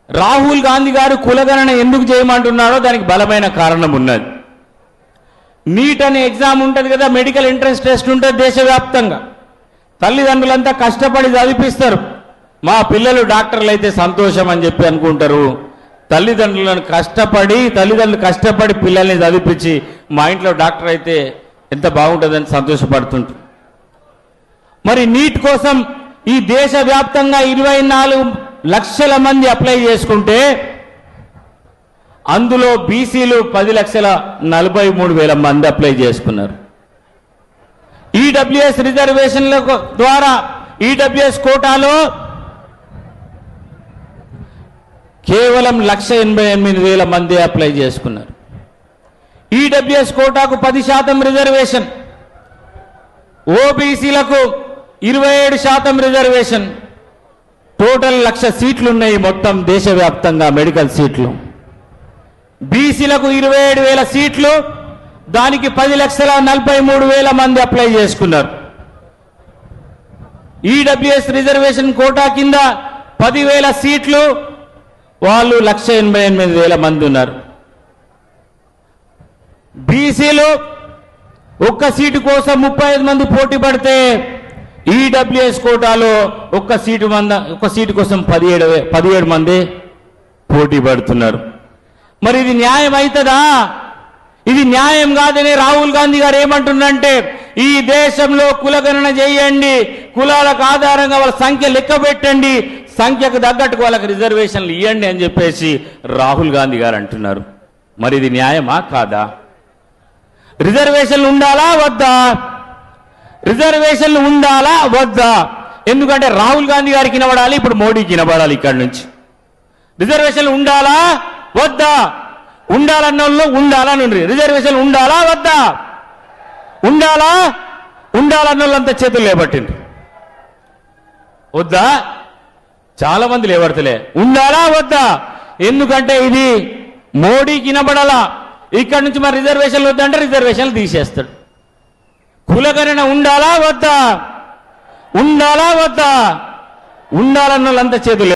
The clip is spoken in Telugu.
రాహుల్ గాంధీ గారు కులగణన ఎందుకు చేయమంటున్నారో దానికి బలమైన కారణం ఉన్నది. నీట్ అనే ఎగ్జామ్ ఉంటుంది కదా, మెడికల్ ఎంట్రన్స్ టెస్ట్ ఉంటుంది దేశవ్యాప్తంగా. తల్లిదండ్రులంతా కష్టపడి చదివిస్తారు. మా పిల్లలు డాక్టర్లు అయితే సంతోషం అని చెప్పి అనుకుంటారు. తల్లిదండ్రులు కష్టపడి పిల్లల్ని చదివించి మా ఇంట్లో డాక్టర్ అయితే ఎంత బాగుంటుందని సంతోషపడుతుంటారు. మరి నీట్ కోసం ఈ దేశవ్యాప్తంగా 24 లక్షల మంది అప్లై చేసుకుంటే అందులో బీసీలు 10,43,000 మంది అప్లై చేసుకున్నారు. ఈడబ్ల్యూఎస్ రిజర్వేషన్ల ద్వారా ఈడబ్ల్యూఎస్ కోటాలో కేవలం 1,88,000 మంది అప్లై చేసుకున్నారు. ఈడబ్ల్యూఎస్ కోటాకు 10% రిజర్వేషన్, ఓబీసీలకు 27% రిజర్వేషన్. టోటల్ 1,00,000 సీట్లు ఉన్నాయి మొత్తం దేశవ్యాప్తంగా మెడికల్ సీట్లు. బీసీలకు 27,000 సీట్లు, దానికి 10,43,000 మంది అప్లై చేసుకున్నారు. ఈడబ్ల్యూఎస్ రిజర్వేషన్ కోటా కింద 10,000 సీట్లు, వాళ్ళు 1,88,000 మంది ఉన్నారు. బీసీలు ఒక్క సీటు కోసం 35 మంది పోటీ పడితే ఈడబ్ల్యూఎస్ కోటాలో ఒక్క సీటు కోసం 17 మంది పోటీ పడుతున్నారు. మరి ఇది న్యాయం అవుతుందా? ఇది న్యాయం కాదని రాహుల్ గాంధీ గారు ఏమంటున్నారంటే, ఈ దేశంలో కులగణన చేయండి, కులాలకు ఆధారంగా వాళ్ళ సంఖ్య లెక్క పెట్టండి, సంఖ్యకు తగ్గట్టుకు వాళ్ళకి రిజర్వేషన్లు ఇవ్వండి అని చెప్పేసి రాహుల్ గాంధీ గారు అంటున్నారు. మరి ఇది న్యాయమా కాదా? రిజర్వేషన్లు ఉండాలా వద్దా? రిజర్వేషన్లు ఉండాలా వద్దా? ఎందుకంటే రాహుల్ గాంధీ గారికి వినబడాలి, ఇప్పుడు మోడీకి వినబడాలి. ఇక్కడి నుంచి రిజర్వేషన్లు ఉండాలా వద్దా? ఉండాలన్న వాళ్ళు ఉండాలని రిజర్వేషన్లు ఉండాలా వద్దా? ఉండాలన్న వాళ్ళంతా చేతులు లేబట్టిండ్రు. వద్దా? చాలా మంది లేబడతలే. ఉండాలా వద్దా? ఎందుకంటే ఇది మోడీకి వినబడాలా. ఇక్కడి నుంచి మరి రిజర్వేషన్లు వద్దంటే రిజర్వేషన్లు తీసేస్తాడు. కులగణన ఉండాలా వద్దా? ఉండాలన్న వాళ్ళంతా చేతులు